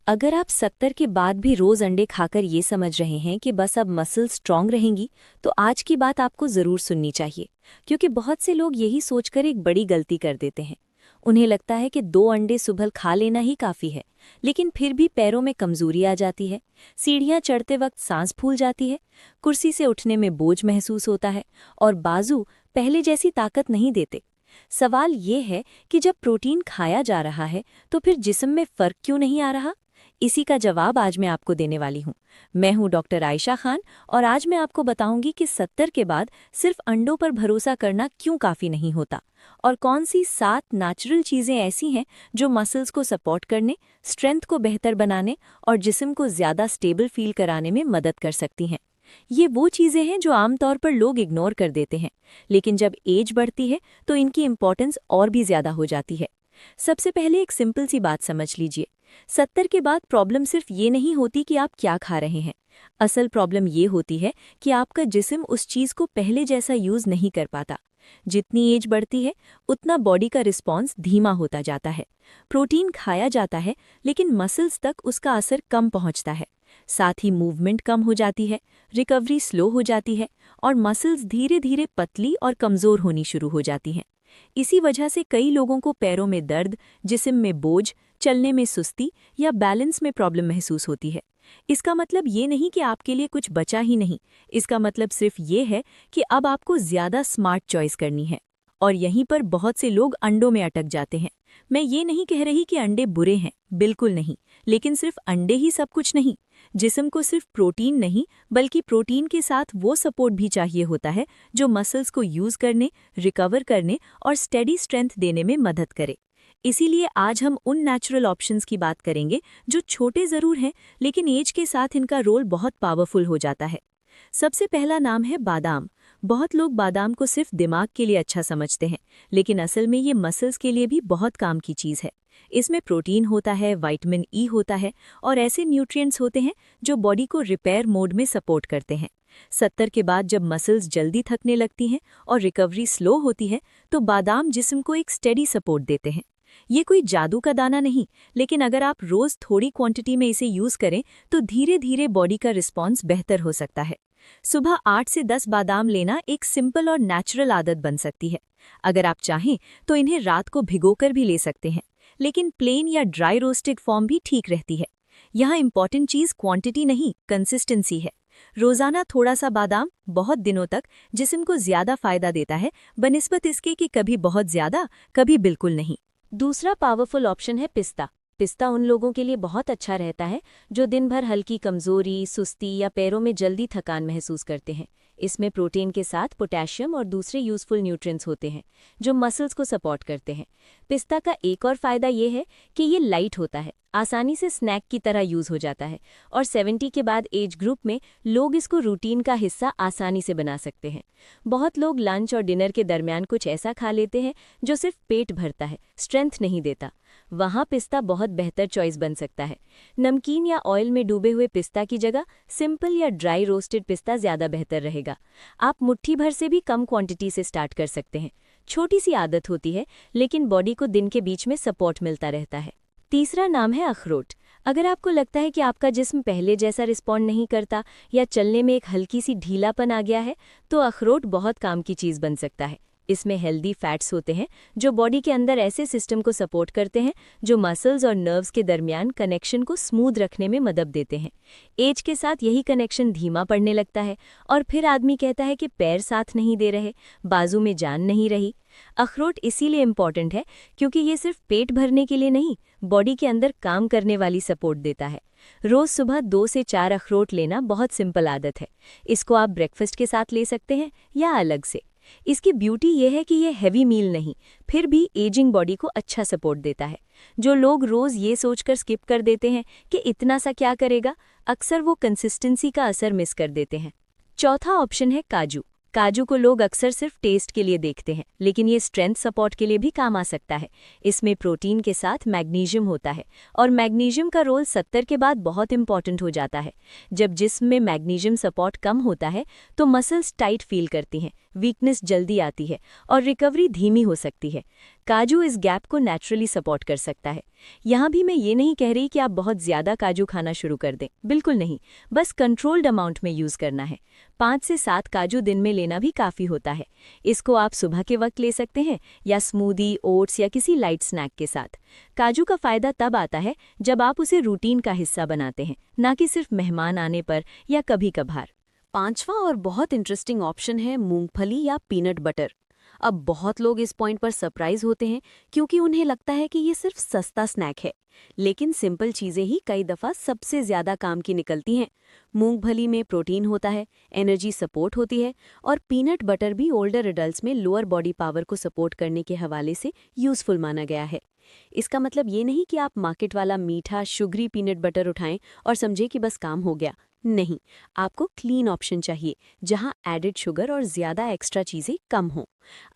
अगर आप 70 के बाद भी रोज अंडे खाकर ये समझ रहे हैं कि बस अब मसल स्ट्रांग रहेंगी, तो आज की बात आपको जरूर सुननी चाहिए, क्योंकि बहुत से लोग यही सोचकर एक बड़ी गलती कर देते हैं। उन्हें लगता है कि 2 अंडे सुबह खा लेना ही काफी है, लेकिन फिर भी पैरों में कमजोरी आ जाती है, सीढ़ियां चढ़ते वक्त सांस फूल जाती है, कुर्सी से उठने में बोझ महसूस होता है और बाजू पहले जैसी ताकत नहीं देते। सवाल ये है कि जब प्रोटीन खाया जा रहा है तो फिर जिस्म में फर्क क्यों नहीं आ रहा। इसी का जवाब आज मैं आपको देने वाली हूँ। मैं हूँ डॉक्टर आयशा खान और आज मैं आपको बताऊंगी कि 70 के बाद सिर्फ अंडों पर भरोसा करना क्यों काफ़ी नहीं होता और कौन सी 7 नेचुरल चीज़ें ऐसी हैं जो मसल्स को सपोर्ट करने, स्ट्रेंथ को बेहतर बनाने और जिस्म को ज़्यादा स्टेबल फील कराने में मदद कर सकती हैं। ये वो चीज़ें हैं जो आमतौर पर लोग इग्नोर कर देते हैं, लेकिन जब एज बढ़ती है तो इनकी इम्पोर्टेंस और भी ज़्यादा हो जाती है। सबसे पहले एक सिंपल सी बात समझ लीजिए। 70 के बाद प्रॉब्लम सिर्फ ये नहीं होती कि आप क्या खा रहे हैं। असल प्रॉब्लम ये होती है कि आपका जिस्म उस चीज़ को पहले जैसा यूज़ नहीं कर पाता। जितनी एज बढ़ती है उतना बॉडी का रिस्पॉन्स धीमा होता जाता है। प्रोटीन खाया जाता है, लेकिन मसल्स तक उसका असर कम पहुंचता है। साथ ही मूवमेंट कम हो जाती है, रिकवरी स्लो हो जाती है और मसल्स धीरे धीरे पतली और कमज़ोर होनी शुरू हो जाती हैं। इसी वजह से कई लोगों को पैरों में दर्द, जिस्म में बोझ, चलने में सुस्ती या बैलेंस में प्रॉब्लम महसूस होती है। इसका मतलब ये नहीं कि आपके लिए कुछ बचा ही नहीं, इसका मतलब सिर्फ ये है कि अब आपको ज़्यादा स्मार्ट चॉइस करनी है। और यहीं पर बहुत से लोग अंडों में अटक जाते हैं। मैं ये नहीं कह रही कि अंडे बुरे हैं, बिल्कुल नहीं, लेकिन सिर्फ अंडे ही सब कुछ नहीं। जिस्म को सिर्फ प्रोटीन नहीं, बल्कि प्रोटीन के साथ वो सपोर्ट भी चाहिए होता है जो मसल्स को यूज़ करने, रिकवर करने और स्टेडी स्ट्रेंथ देने में मदद करे। इसीलिए आज हम उन नेचुरल ऑप्शंस की बात करेंगे जो छोटे ज़रूर हैं, लेकिन एज के साथ इनका रोल बहुत पावरफुल हो जाता है। सबसे पहला नाम है बादाम। बहुत लोग बादाम को सिर्फ दिमाग के लिए अच्छा समझते हैं, लेकिन असल में ये मसल्स के लिए भी बहुत काम की चीज़ है। इसमें प्रोटीन होता है, विटामिन ई होता है और ऐसे न्यूट्रिएंट्स होते हैं जो बॉडी को रिपेयर मोड में सपोर्ट करते हैं। 70 के बाद जब मसल्स जल्दी थकने लगती हैं और रिकवरी स्लो होती है, तो बादाम जिस्म को एक स्टेडी सपोर्ट देते हैं। ये कोई जादू का दाना नहीं, लेकिन अगर आप रोज़ थोड़ी क्वांटिटी में इसे यूज़ करें तो धीरे धीरे बॉडी का रिस्पॉन्स बेहतर हो सकता है। सुबह 8 से 10 बादाम लेना एक सिंपल और नेचुरल आदत बन सकती है। अगर आप चाहें तो इन्हें रात को भिगोकर भी ले सकते हैं, लेकिन प्लेन या ड्राई रोस्टेड फॉर्म भी ठीक रहती है। यहाँ इंपॉर्टेंट चीज़ क्वांटिटी नहीं, कंसिस्टेंसी है। रोज़ाना थोड़ा सा बादाम बहुत दिनों तक जिस्म को ज़्यादा फायदा देता है, बनिस्बत इसके कि कभी बहुत ज़्यादा, कभी बिल्कुल नहीं। दूसरा पावरफुल ऑप्शन है पिस्ता। पिस्ता उन लोगों के लिए बहुत अच्छा रहता है जो दिन भर हल्की कमजोरी, सुस्ती या पैरों में जल्दी थकान महसूस करते हैं। इसमें प्रोटीन के साथ पोटेशियम और दूसरे यूजफुल न्यूट्रिएंट्स होते हैं जो मसल्स को सपोर्ट करते हैं। पिस्ता का एक और फायदा ये है कि ये लाइट होता है, आसानी से स्नैक की तरह यूज हो जाता है और 70 के बाद एज ग्रुप में लोग इसको रूटीन का हिस्सा आसानी से बना सकते हैं। बहुत लोग लंच और डिनर के दरमियान कुछ ऐसा खा लेते हैं जो सिर्फ पेट भरता है, स्ट्रेंथ नहीं देता। वहाँ पिस्ता बहुत बेहतर चॉइस बन सकता है। नमकीन या ऑयल में डूबे हुए पिस्ता की जगह सिंपल या ड्राई रोस्टेड पिस्ता ज़्यादा बेहतर रहेगा। आप मुट्ठी भर से भी कम क्वांटिटी से स्टार्ट कर सकते हैं। छोटी सी आदत होती है, लेकिन बॉडी को दिन के बीच में सपोर्ट मिलता रहता है। तीसरा नाम है अखरोट। अगर आपको लगता है कि आपका जिस्म पहले जैसा रिस्पॉन्ड नहीं करता या चलने में एक हल्की सी ढीलापन आ गया है, तो अखरोट बहुत काम की चीज़ बन सकता है। इसमें हेल्दी फैट्स होते हैं जो बॉडी के अंदर ऐसे सिस्टम को सपोर्ट करते हैं जो मसल्स और नर्व्स के दरमियान कनेक्शन को स्मूथ रखने में मदद देते हैं। एज के साथ यही कनेक्शन धीमा पड़ने लगता है और फिर आदमी कहता है कि पैर साथ नहीं दे रहे, बाजू में जान नहीं रही। अखरोट इसीलिए इम्पॉर्टेंट है क्योंकि ये सिर्फ पेट भरने के लिए नहीं, बॉडी के अंदर काम करने वाली सपोर्ट देता है। रोज़ सुबह 2 से 4 अखरोट लेना बहुत सिंपल आदत है। इसको आप ब्रेकफास्ट के साथ ले सकते हैं या अलग से। इसकी ब्यूटी ये है कि ये हैवी मील नहीं, फिर भी एजिंग बॉडी को अच्छा सपोर्ट देता है। जो लोग रोज़ ये सोचकर स्किप कर देते हैं कि इतना सा क्या करेगा, अक्सर वो कंसिस्टेंसी का असर मिस कर देते हैं। चौथा ऑप्शन है काजू। काजू को लोग अक्सर सिर्फ टेस्ट के लिए देखते हैं, लेकिन ये स्ट्रेंथ सपोर्ट के लिए भी काम आ सकता है। इसमें प्रोटीन के साथ मैग्नीशियम होता है और मैग्नीशियम का रोल 70 के बाद बहुत इंपॉर्टेंट हो जाता है। जब जिस्म में मैग्नीशियम सपोर्ट कम होता है तो मसल्स टाइट फील करती हैं, वीकनेस जल्दी आती है और रिकवरी धीमी हो सकती है। काजू इस गैप को नेचुरली सपोर्ट कर सकता है। यहाँ भी मैं ये नहीं कह रही कि आप बहुत ज़्यादा काजू खाना शुरू कर दें, बिल्कुल नहीं, बस कंट्रोल्ड अमाउंट में यूज़ करना है। 5 से 7 काजू दिन में लेना भी काफ़ी होता है। इसको आप सुबह के वक्त ले सकते हैं या स्मूदी, ओट्स या किसी लाइट स्नैक के साथ। काजू का फ़ायदा तब आता है जब आप उसे रूटीन का हिस्सा बनाते हैं, ना कि सिर्फ मेहमान आने पर या कभी कभार। 5वां और बहुत इंटरेस्टिंग ऑप्शन है मूंगफली या पीनट बटर। अब बहुत लोग इस पॉइंट पर सरप्राइज होते हैं क्योंकि उन्हें लगता है कि ये सिर्फ सस्ता स्नैक है, लेकिन सिंपल चीज़ें ही कई दफ़ा सबसे ज़्यादा काम की निकलती हैं। मूंगफली में प्रोटीन होता है, एनर्जी सपोर्ट होती है, और पीनट बटर भी ओल्डर एडल्ट्स में लोअर बॉडी पावर को सपोर्ट करने के हवाले से यूज़फुल माना गया है। इसका मतलब ये नहीं कि आप मार्केट वाला मीठा शुगरी पीनट बटर उठाएं और समझें कि बस काम हो गया। नहीं, आपको क्लीन ऑप्शन चाहिए जहां एडेड शुगर और ज़्यादा एक्स्ट्रा चीज़ें कम हों।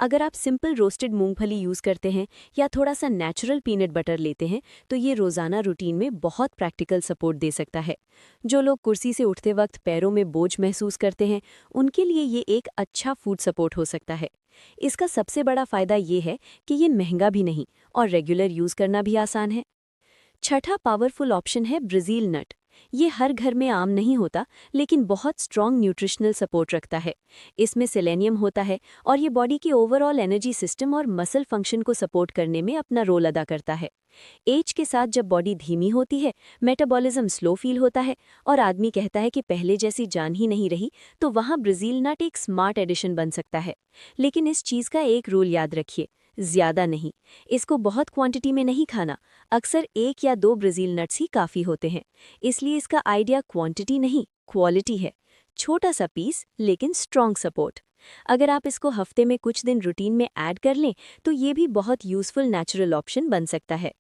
अगर आप सिंपल रोस्टेड मूंगफली यूज़ करते हैं या थोड़ा सा नेचुरल पीनट बटर लेते हैं तो ये रोज़ाना रूटीन में बहुत प्रैक्टिकल सपोर्ट दे सकता है। जो लोग कुर्सी से उठते वक्त पैरों में बोझ महसूस करते हैं, उनके लिए ये एक अच्छा फूड सपोर्ट हो सकता है। इसका सबसे बड़ा फ़ायदा ये है कि ये महंगा भी नहीं और रेगुलर यूज़ करना भी आसान है। छठा पावरफुल ऑप्शन है ब्राज़ील नट। ये हर घर में आम नहीं होता, लेकिन बहुत स्ट्रॉन्ग न्यूट्रिशनल सपोर्ट रखता है। इसमें सेलेनियम होता है और ये बॉडी के ओवरऑल एनर्जी सिस्टम और मसल फंक्शन को सपोर्ट करने में अपना रोल अदा करता है। एज के साथ जब बॉडी धीमी होती है, मेटाबॉलिज्म स्लो फील होता है और आदमी कहता है कि पहले जैसी जान ही नहीं रही, तो वहाँ ब्राज़ील नट एक स्मार्ट एडिशन बन सकता है। लेकिन इस चीज़ का एक रूल याद रखिए, ज़्यादा नहीं। इसको बहुत क्वांटिटी में नहीं खाना। अक्सर 1 या 2 ब्राज़ील नट्स ही काफ़ी होते हैं। इसलिए इसका आइडिया क्वांटिटी नहीं, क्वालिटी है। छोटा सा पीस लेकिन स्ट्रॉन्ग सपोर्ट। अगर आप इसको हफ्ते में कुछ दिन रूटीन में ऐड कर लें तो ये भी बहुत यूज़फुल नेचुरल ऑप्शन बन सकता है।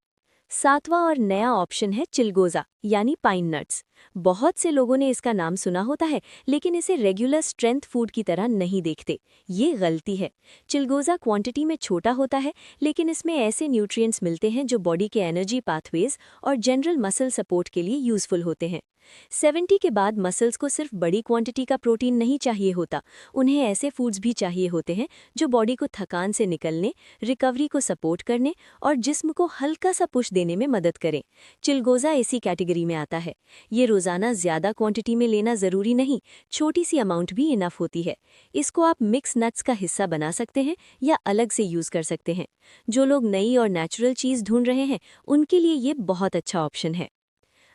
7वां और नया ऑप्शन है चिलगोज़ा यानी पाइन नट्स। बहुत से लोगों ने इसका नाम सुना होता है, लेकिन इसे रेगुलर स्ट्रेंथ फूड की तरह नहीं देखते। ये गलती है। चिलगोज़ा क्वांटिटी में छोटा होता है, लेकिन इसमें ऐसे न्यूट्रिएंट्स मिलते हैं जो बॉडी के एनर्जी पाथवेज और जनरल मसल सपोर्ट के लिए यूज़फुल होते हैं। 70 के बाद मसल्स को सिर्फ बड़ी क्वांटिटी का प्रोटीन नहीं चाहिए होता, उन्हें ऐसे फूड्स भी चाहिए होते हैं जो बॉडी को थकान से निकलने, रिकवरी को सपोर्ट करने और जिस्म को हल्का सा पुश देने में मदद करें। चिलगोज़ा इसी कैटेगरी में आता है। ये रोज़ाना ज़्यादा क्वांटिटी में लेना ज़रूरी नहीं, छोटी सी अमाउंट भी इनफ होती है। इसको आप मिक्स नट्स का हिस्सा बना सकते हैं या अलग से यूज़ कर सकते हैं। जो लोग नई और नेचुरल चीज़ ढूंढ रहे हैं, उनके लिए ये बहुत अच्छा ऑप्शन है।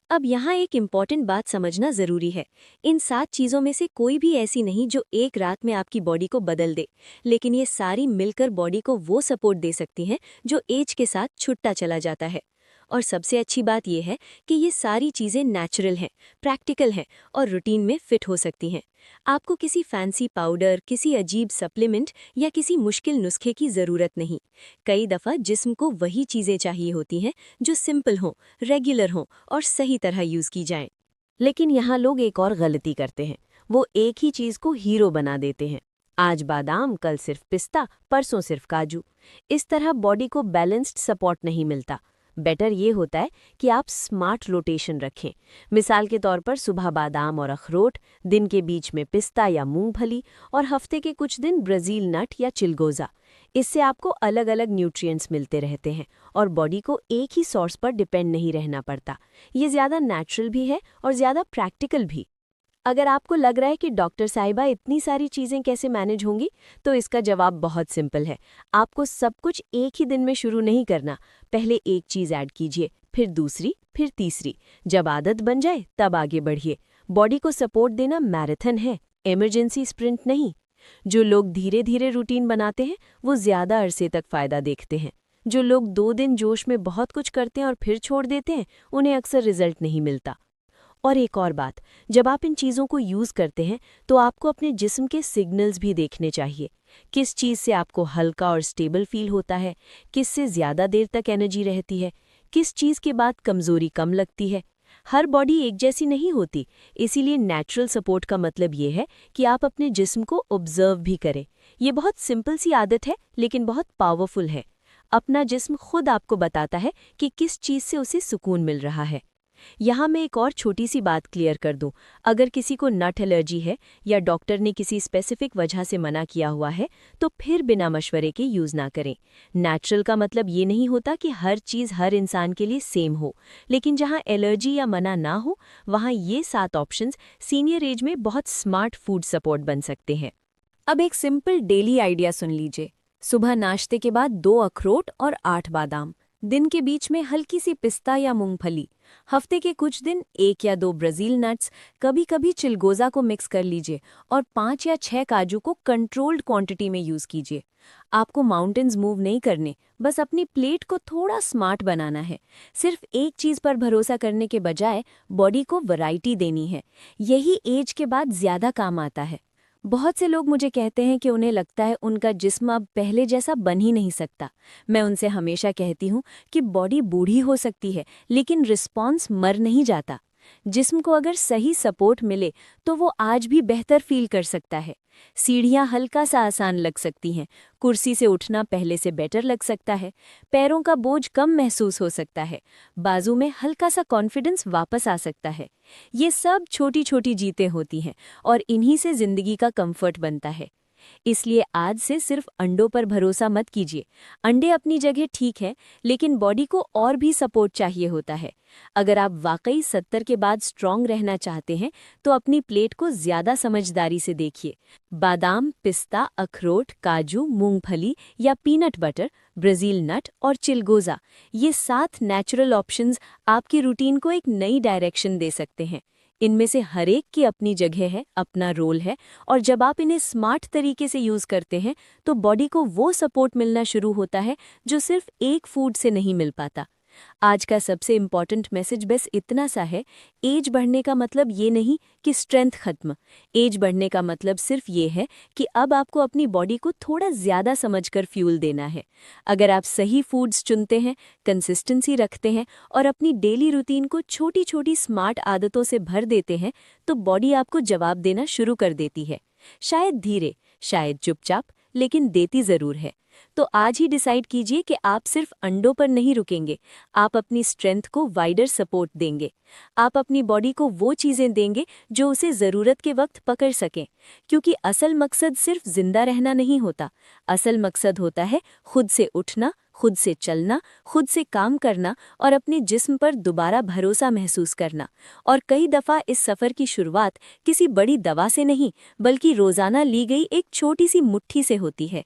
अब यहाँ एक इम्पॉर्टेंट बात समझना ज़रूरी है। इन 7 चीज़ों में से कोई भी ऐसी नहीं जो एक रात में आपकी बॉडी को बदल दे, लेकिन ये सारी मिलकर बॉडी को वो सपोर्ट दे सकती हैं जो एज के साथ छुट्टा चला जाता है। और सबसे अच्छी बात यह है कि ये सारी चीज़ें नेचुरल हैं, प्रैक्टिकल हैं और रूटीन में फिट हो सकती हैं। आपको किसी फैंसी पाउडर, किसी अजीब सप्लीमेंट या किसी मुश्किल नुस्खे की ज़रूरत नहीं। कई दफ़ा जिस्म को वही चीज़ें चाहिए होती हैं जो सिंपल हों, रेगुलर हों और सही तरह यूज़ की जाएं। लेकिन यहाँ लोग एक और गलती करते हैं। वो एक ही चीज़ को हीरो बना देते हैं। आज बादाम, कल सिर्फ पिस्ता, परसों सिर्फ काजू। इस तरह बॉडी को बैलेंस्ड सपोर्ट नहीं मिलता। बेटर ये होता है कि आप स्मार्ट रोटेशन रखें। मिसाल के तौर पर सुबह बादाम और अखरोट, दिन के बीच में पिस्ता या मूंगफली और हफ्ते के कुछ दिन ब्राज़ील नट या चिलगोज़ा। इससे आपको अलग अलग न्यूट्रिएंट्स मिलते रहते हैं और बॉडी को एक ही सोर्स पर डिपेंड नहीं रहना पड़ता। ये ज़्यादा नेचुरल भी है और ज़्यादा प्रैक्टिकल भी। अगर आपको लग रहा है कि डॉक्टर साहिबा इतनी सारी चीज़ें कैसे मैनेज होंगी, तो इसका जवाब बहुत सिंपल है। आपको सब कुछ एक ही दिन में शुरू नहीं करना। पहले एक चीज़ ऐड कीजिए, फिर दूसरी, फिर तीसरी। जब आदत बन जाए तब आगे बढ़िए। बॉडी को सपोर्ट देना मैराथन है, इमरजेंसी स्प्रिंट नहीं। जो लोग धीरे धीरे रूटीन बनाते हैं वो ज़्यादा अरसे तक फ़ायदा देखते हैं। जो लोग 2 दिन जोश में बहुत कुछ करते हैं और फिर छोड़ देते हैं, उन्हें अक्सर रिजल्ट नहीं मिलता। और एक और बात, जब आप इन चीज़ों को यूज़ करते हैं तो आपको अपने जिस्म के सिग्नल्स भी देखने चाहिए। किस चीज़ से आपको हल्का और स्टेबल फील होता है, किस से ज़्यादा देर तक एनर्जी रहती है, किस चीज़ के बाद कमज़ोरी कम लगती है। हर बॉडी एक जैसी नहीं होती, इसीलिए नेचुरल सपोर्ट का मतलब ये है कि आप अपने जिस्म को ऑब्जर्व भी करें। ये बहुत सिंपल सी आदत है, लेकिन बहुत पावरफुल है। अपना जिस्म खुद आपको बताता है कि किस चीज़ से उसे सुकून मिल रहा है। यहाँ मैं एक और छोटी सी बात क्लियर कर दूं। अगर किसी को नट एलर्जी है या डॉक्टर ने किसी स्पेसिफिक वजह से मना किया हुआ है तो फिर बिना मशवरे के यूज़ ना करें। नेचुरल का मतलब ये नहीं होता कि हर चीज़ हर इंसान के लिए सेम हो, लेकिन जहाँ एलर्जी या मना ना हो वहाँ ये 7 ऑप्शंस सीनियर एज में बहुत स्मार्ट फूड सपोर्ट बन सकते हैं। अब एक सिंपल डेली आइडिया सुन लीजिए। सुबह नाश्ते के बाद 2 अखरोट और 8 बादाम, दिन के बीच में हल्की सी पिस्ता या मूंगफली, हफ्ते के कुछ दिन 1 या 2 ब्राज़ील नट्स, कभी कभी चिलगोज़ा को मिक्स कर लीजिए और 5 या 6 काजू को कंट्रोल्ड क्वांटिटी में यूज़ कीजिए। आपको माउंटेन्स मूव नहीं करने, बस अपनी प्लेट को थोड़ा स्मार्ट बनाना है। सिर्फ एक चीज़ पर भरोसा करने के बजाय बॉडी को वैरायटी देनी है। यही एज के बाद ज़्यादा काम आता है। बहुत से लोग मुझे कहते हैं कि उन्हें लगता है उनका जिस्म अब पहले जैसा बन ही नहीं सकता। मैं उनसे हमेशा कहती हूँ कि बॉडी बूढ़ी हो सकती है लेकिन रिस्पॉन्स मर नहीं जाता। जिस्म को अगर सही सपोर्ट मिले तो वो आज भी बेहतर फील कर सकता है। सीढ़ियाँ हल्का सा आसान लग सकती हैं, कुर्सी से उठना पहले से बेटर लग सकता है, पैरों का बोझ कम महसूस हो सकता है, बाजू में हल्का सा कॉन्फिडेंस वापस आ सकता है। ये सब छोटी छोटी जीतें होती हैं और इन्हीं से जिंदगी का कंफर्ट बनता है। इसलिए आज से सिर्फ अंडों पर भरोसा मत कीजिए। अंडे अपनी जगह ठीक है, लेकिन बॉडी को और भी सपोर्ट चाहिए होता है। अगर आप वाकई 70 के बाद स्ट्रांग रहना चाहते हैं तो अपनी प्लेट को ज्यादा समझदारी से देखिए। बादाम, पिस्ता, अखरोट, काजू, मूंगफली या पीनट बटर, ब्राज़ील नट और चिलगोज़ा, ये 7 नेचुरल ऑप्शंस आपकी रूटीन को एक नई डायरेक्शन दे सकते हैं। इनमें से हर एक की अपनी जगह है, अपना रोल है, और जब आप इन्हें स्मार्ट तरीके से यूज़ करते हैं तो बॉडी को वो सपोर्ट मिलना शुरू होता है जो सिर्फ एक फूड से नहीं मिल पाता। आज का सबसे इम्पॉर्टेंट मैसेज बस इतना सा है, एज बढ़ने का मतलब ये नहीं कि स्ट्रेंथ खत्म। एज बढ़ने का मतलब सिर्फ ये है कि अब आपको अपनी बॉडी को थोड़ा ज़्यादा समझकर फ्यूल देना है। अगर आप सही फूड्स चुनते हैं, कंसिस्टेंसी रखते हैं और अपनी डेली रूटीन को छोटी छोटी स्मार्ट आदतों से भर देते हैं तो बॉडी आपको जवाब देना शुरू कर देती है। शायद धीरे, शायद चुपचाप, लेकिन देती ज़रूर है। तो आज ही डिसाइड कीजिए कि आप सिर्फ अंडों पर नहीं रुकेंगे, आप अपनी स्ट्रेंथ को वाइडर सपोर्ट देंगे। आप अपनी बॉडी को वो चीज़ें देंगे जो उसे ज़रूरत के वक्त पकड़ सकें, क्योंकि असल मकसद सिर्फ जिंदा रहना नहीं होता। असल मकसद होता है खुद से उठना, खुद से चलना, खुद से काम करना और अपने जिस्म पर दोबारा भरोसा महसूस करना। और कई दफ़ा इस सफ़र की शुरुआत किसी बड़ी दवा से नहीं, बल्कि रोज़ाना ली गई एक छोटी सी मुट्ठी से होती है।